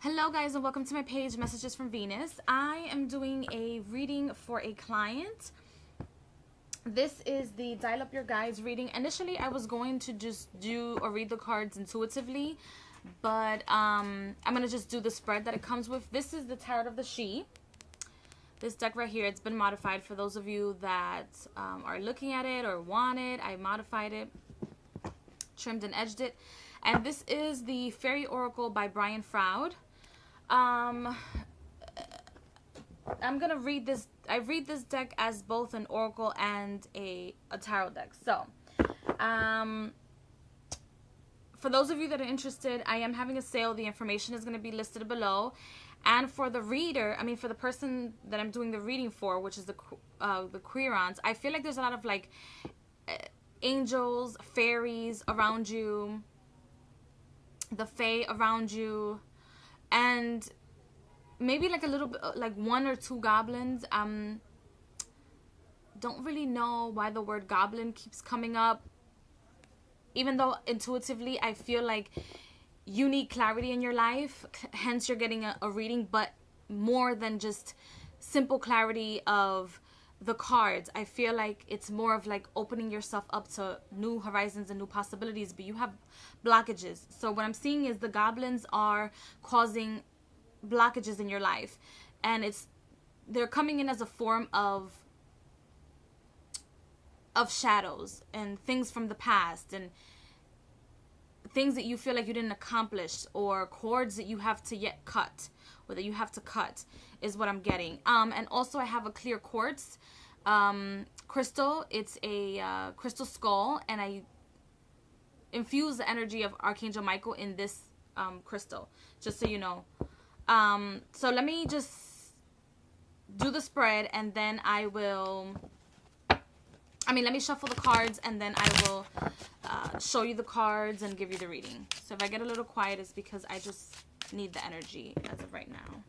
Hello guys and welcome to my page, Messages from Venus. I am doing a reading for a client. This is the Dial Up Your Guides reading. Initially I was going to just do or read the cards intuitively, but I'm going to just do the spread that it comes with. This is the Tarot of the She. This deck right here, it's been modified for those of you that are looking at it or want it. I modified it, trimmed and edged it. And this is the Fairy Oracle by Brian Froud. I'm gonna read this. I read this deck as both an oracle and a tarot deck. So for those of you that are interested, I am having a sale. The information is going to be listed below. And for the reader, I mean for the person that I'm doing the reading for, which is the Quirons, I feel like there's a lot of like angels, fairies around you, the fae around you, and maybe like a little bit, like one or two goblins. Don't really know why the word goblin keeps coming up, even though intuitively I feel like you need clarity in your life, hence you're getting a reading, but more than just simple clarity of the cards. I feel like it's more of like opening yourself up to new horizons and new possibilities, but you have blockages. So what I'm seeing is the goblins are causing blockages in your life, and they're coming in as a form of shadows and things from the past and things that you feel like you didn't accomplish, or cords that you have to yet cut, or that you have to cut, is what I'm getting. And also I have a clear quartz crystal. It's a crystal skull, and I infuse the energy of Archangel Michael in this crystal, just so you know. So let me just do the spread, and then let me shuffle the cards, and then I will show you the cards and give you the reading. So if I get a little quiet, it's because I just need the energy as of right now.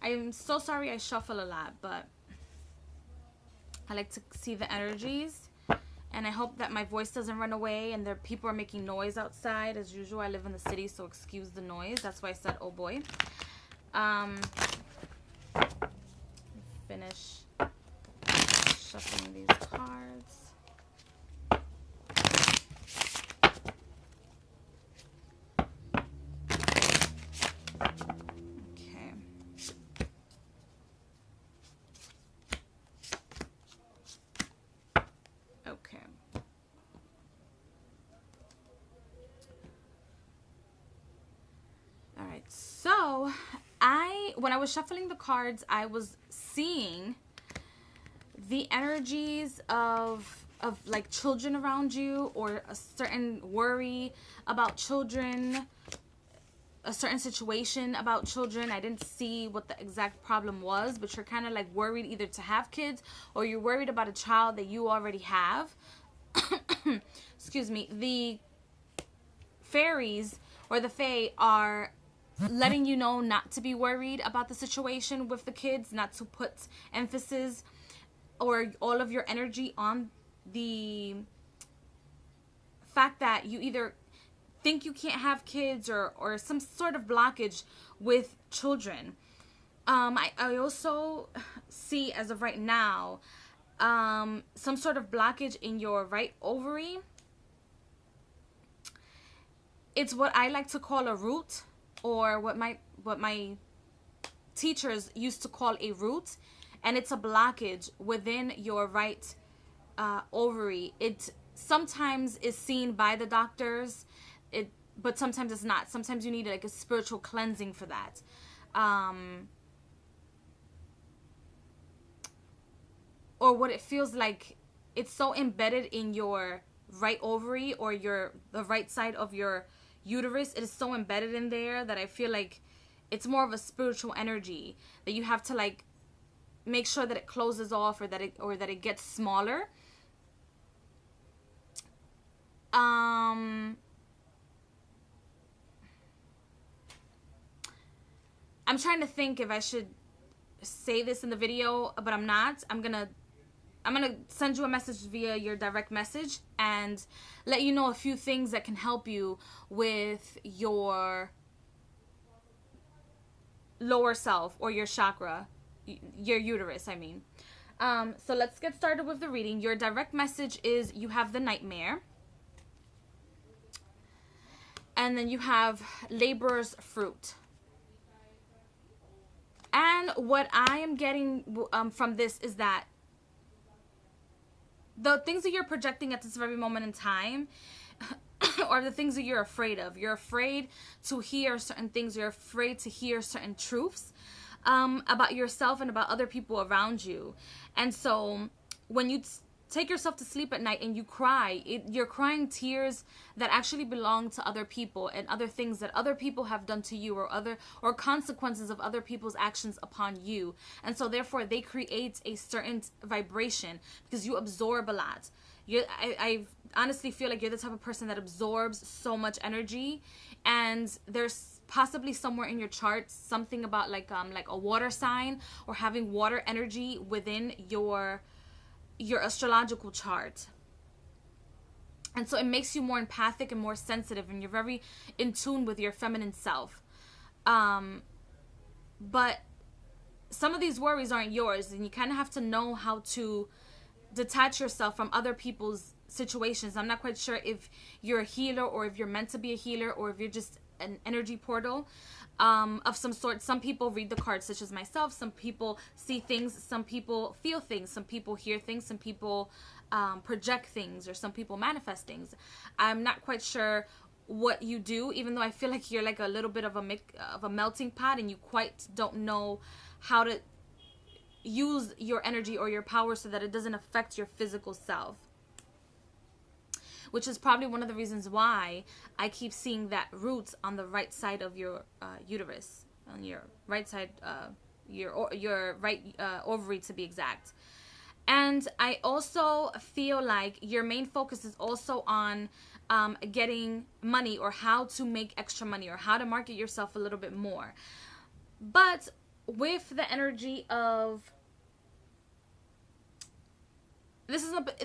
I'm so sorry I shuffle a lot, but I like to see the energies, and I hope that my voice doesn't run away and people are making noise outside. As usual, I live in the city, so excuse the noise. That's why I said oh boy. Finish shuffling these cards. So when I was shuffling the cards, I was seeing the energies of like children around you, or a certain worry about children, a certain situation about children. I didn't see what the exact problem was, but you're kind of like worried either to have kids, or you're worried about a child that you already have. Excuse me. The fairies or the fae are letting you know not to be worried about the situation with the kids, not to put emphasis or all of your energy on the fact that you either think you can't have kids, or some sort of blockage with children. I also see, as of right now, some sort of blockage in your right ovary. It's what I like to call a root, or what my teachers used to call a root, and it's a blockage within your right ovary, it sometimes is seen by the doctors, but sometimes it's not. Sometimes you need like a spiritual cleansing for that. Or what it feels like, it's so embedded in your right ovary, or the right side of your uterus. It is so embedded in there that I feel like it's more of a spiritual energy that you have to like make sure that it closes off, or that it gets smaller. I'm trying to think if I should say this in the video, but I'm not. I'm gonna send you a message via your direct message and let you know a few things that can help you with your lower self, or your chakra, your uterus, I mean. So let's get started with the reading. Your direct message is you have the Nightmare. And then you have Laborer's Fruit. And what I am getting from this is that the things that you're projecting at this very moment in time are the things that you're afraid of. You're afraid to hear certain things. You're afraid to hear certain truths about yourself and about other people around you. And so when you take yourself to sleep at night and you cry, you're crying tears that actually belong to other people, and other things that other people have done to you, or consequences of other people's actions upon you. And so therefore they create a certain vibration because you absorb a lot. I honestly feel like you're the type of person that absorbs so much energy, and there's possibly somewhere in your chart something about like a water sign, or having water energy within your astrological chart. And so it makes you more empathic and more sensitive, and you're very in tune with your feminine self. But some of these worries aren't yours, and you kind of have to know how to detach yourself from other people's situations. I'm not quite sure if you're a healer, or if you're meant to be a healer, or if you're just an energy portal of some sort. Some people read the cards, such as myself. Some people see things. Some people feel things. Some people hear things. Some people project things, or some people manifest things. I'm not quite sure what you do, even though I feel like you're like a little bit of a melting pot, and you quite don't know how to use your energy or your power so that it doesn't affect your physical self. Which is probably one of the reasons why I keep seeing that root on the right side of your uterus, on your right side, your right ovary to be exact. And I also feel like your main focus is also on getting money, or how to make extra money, or how to market yourself a little bit more. But with the energy of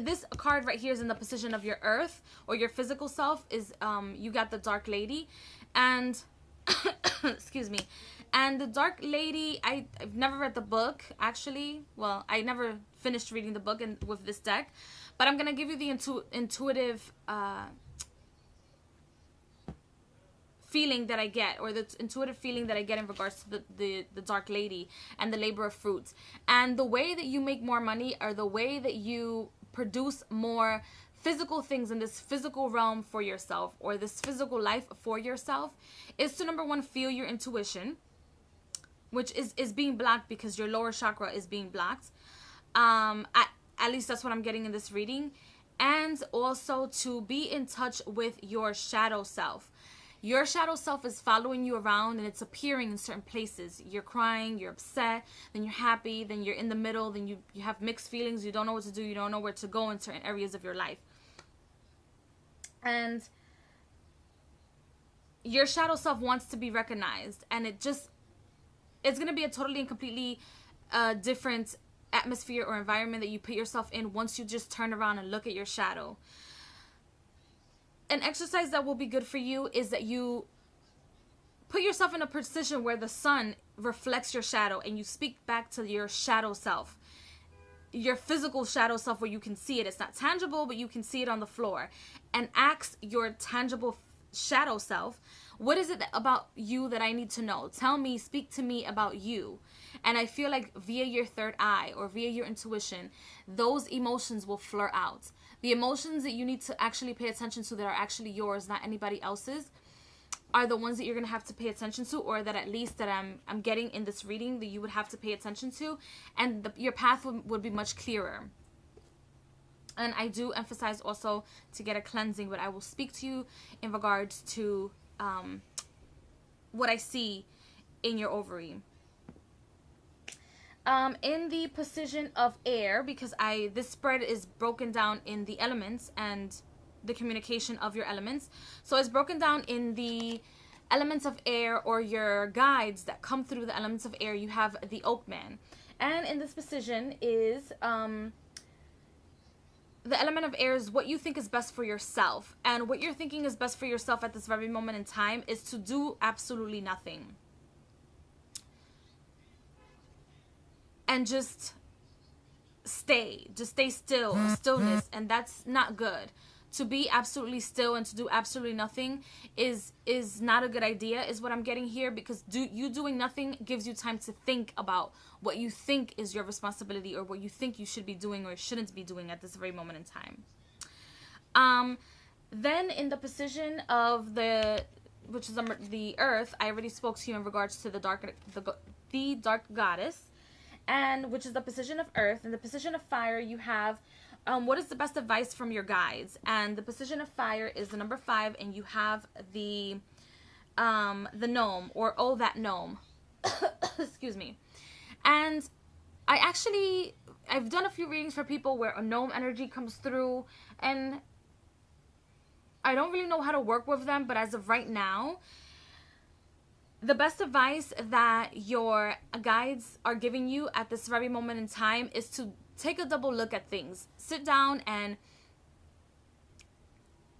this card right here is in the position of your earth, or your physical self, is you got the Dark Lady, and excuse me, and the Dark Lady, I've never read the book, actually. Well, I never finished reading the book with this deck, but I'm gonna give you the intuitive feeling that I get, or the intuitive feeling that I get in regards to the Dark Lady and the Labor of Fruits. And the way that you make more money, or the way that you produce more physical things in this physical realm for yourself, or this physical life for yourself, is to, number one, feel your intuition, which is being blocked because your lower chakra is being blocked. At least that's what I'm getting in this reading. And also to be in touch with your shadow self. Your shadow self is following you around, and it's appearing in certain places. You're crying, you're upset, then you're happy, then you're in the middle, then you have mixed feelings, you don't know what to do, you don't know where to go in certain areas of your life. And your shadow self wants to be recognized, and it's going to be a totally and completely different atmosphere or environment that you put yourself in once you just turn around and look at your shadow. An exercise that will be good for you is that you put yourself in a position where the sun reflects your shadow, and you speak back to your shadow self, your physical shadow self, where you can see it. It's not tangible, but you can see it on the floor, and ask your tangible shadow self. What is it about you that I need to know? Tell me, speak to me about you. And I feel like via your third eye or via your intuition, those emotions will flare out. The emotions that you need to actually pay attention to that are actually yours, not anybody else's, are the ones that you're going to have to pay attention to, or that at least that I'm getting in this reading that you would have to pay attention to, and your path would be much clearer. And I do emphasize also to get a cleansing, but I will speak to you in regards to what I see in your ovary. In the position of air, because this spread is broken down in the elements and the communication of your elements. So it's broken down in the elements of air, or your guides that come through the elements of air. You have the Oak Man. And in this position is the element of air is what you think is best for yourself. And what you're thinking is best for yourself at this very moment in time is to do absolutely nothing. And just stay still, stillness. And that's not good. To be absolutely still and to do absolutely nothing is not a good idea, is what I'm getting here, because you doing nothing gives you time to think about what you think is your responsibility, or what you think you should be doing or shouldn't be doing at this very moment in time. Then in the position of which is the earth, I already spoke to you in regards to the dark goddess, and which is the position of earth. In the position of fire, you have what is the best advice from your guides? And the position of fire is the number 5, and you have the gnome, or oh, that gnome. Excuse me. And I've done a few readings for people where a gnome energy comes through, and I don't really know how to work with them, but as of right now, the best advice that your guides are giving you at this very moment in time is to take a double look at things. Sit down and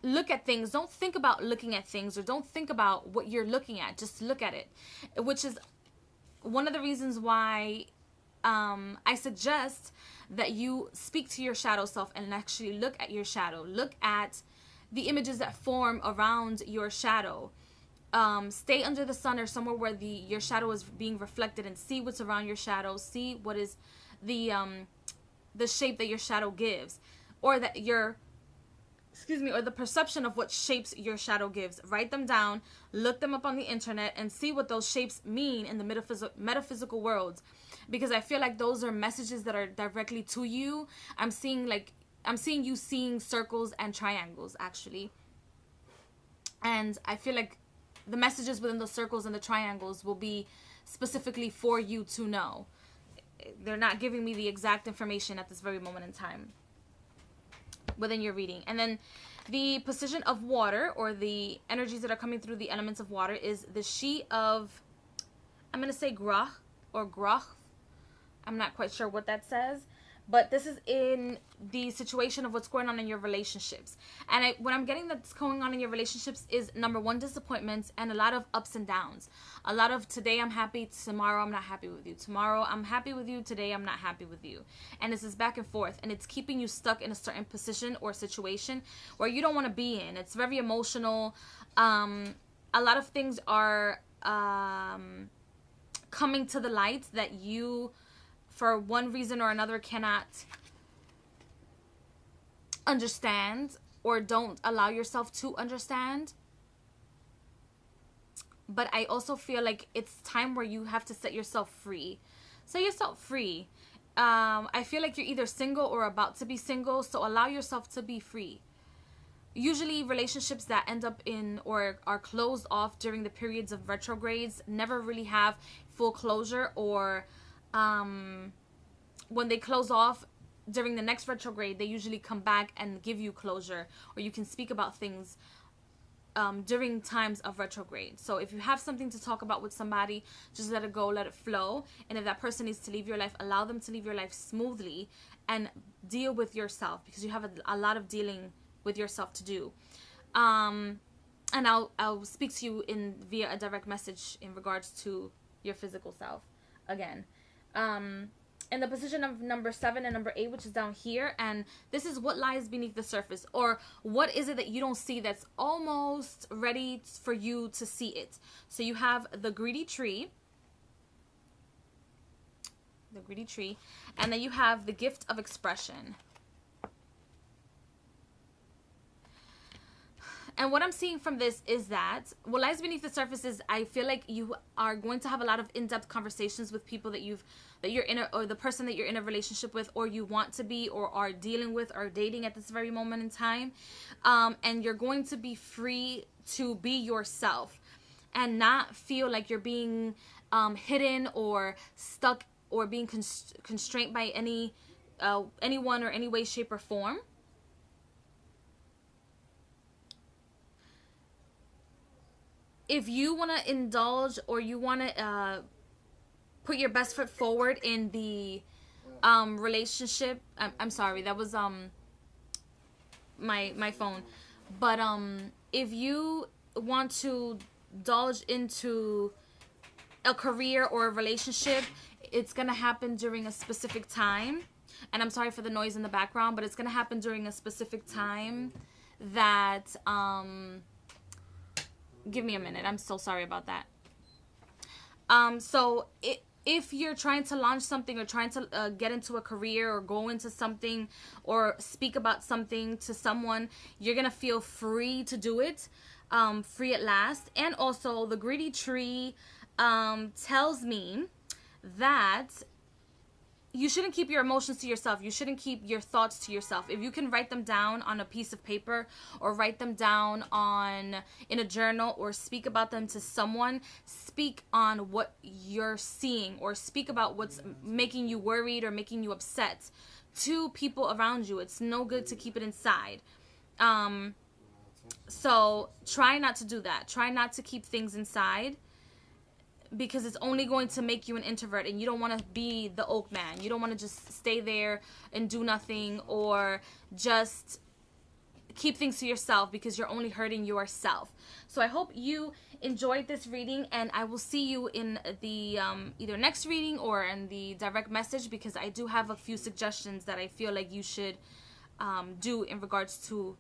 look at things. Don't think about looking at things, or don't think about what you're looking at. Just look at it, which is one of the reasons why I suggest that you speak to your shadow self and actually look at your shadow. Look at the images that form around your shadow. Stay under the sun or somewhere where your shadow is being reflected, and see what's around your shadow. See what is the shape that your shadow gives, or that or the perception of what shapes your shadow gives. Write them down, look them up on the internet, and see what those shapes mean in the metaphysical world, because I feel like those are messages that are directly to you. I'm seeing you seeing circles and triangles, actually, and I feel like the messages within the circles and the triangles will be specifically for you to know. They're not giving me the exact information at this very moment in time within your reading. And then the position of water, or the energies that are coming through the elements of water, is the sheet of, I'm going to say grach or grach. I'm not quite sure what that says. But this is in the situation of what's going on in your relationships. And what I'm getting that's going on in your relationships is, number 1, disappointments, and a lot of ups and downs. A lot of today I'm happy, tomorrow I'm not happy with you. Tomorrow I'm happy with you, today I'm not happy with you. And this is back and forth. And it's keeping you stuck in a certain position or situation where you don't want to be in. It's very emotional. A lot of things are coming to the light that you, for one reason or another, cannot understand, or don't allow yourself to understand. But I also feel like it's time where you have to set yourself free. Set yourself free. I feel like you're either single or about to be single, so allow yourself to be free. Usually relationships that end up in or are closed off during the periods of retrogrades never really have full closure, or when they close off during the next retrograde, they usually come back and give you closure, or you can speak about things during times of retrograde. So if you have something to talk about with somebody, just let it go, let it flow. And if that person needs to leave your life, allow them to leave your life smoothly, and deal with yourself, because you have a lot of dealing with yourself to do. And I'll speak to you via a direct message in regards to your physical self again. in the position of number 7 and number 8, which is down here. And this is what lies beneath the surface, or what is it that you don't see that's almost ready for you to see it. So you have the greedy tree, and then you have the gift of expression. And what I'm seeing from this is that what lies beneath the surface is, I feel like you are going to have a lot of in-depth conversations with people that you're in or the person that you're in a relationship with, or you want to be, or are dealing with, or dating at this very moment in time. And you're going to be free to be yourself and not feel like you're being hidden or stuck or being constrained by anyone or any way, shape, or form. If you want to indulge, or you want to put your best foot forward in the relationship, I'm sorry, that was my phone. But if you want to indulge into a career or a relationship, it's gonna happen during a specific time. And I'm sorry for the noise in the background, but it's gonna happen during a specific time that give me a minute. I'm so sorry about that. So if you're trying to launch something, or trying to get into a career, or go into something, or speak about something to someone, you're gonna feel free to do it, free at last. And also, the greedy tree tells me that you shouldn't keep your emotions to yourself. You shouldn't keep your thoughts to yourself. If you can write them down on a piece of paper, or write them down in a journal, or speak about them to someone, speak on what you're seeing, or speak about what's making you worried or making you upset to people around you. It's no good to keep it inside. So try not to do that. Try not to keep things inside, because it's only going to make you an introvert, and you don't want to be the oak man. You don't want to just stay there and do nothing, or just keep things to yourself, because you're only hurting yourself. So I hope you enjoyed this reading, and I will see you in the either next reading or in the direct message, because I do have a few suggestions that I feel like you should do in regards to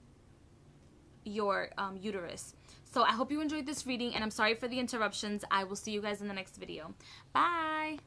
your uterus. So I hope you enjoyed this reading, and I'm sorry for the interruptions. I will see you guys in the next video. Bye!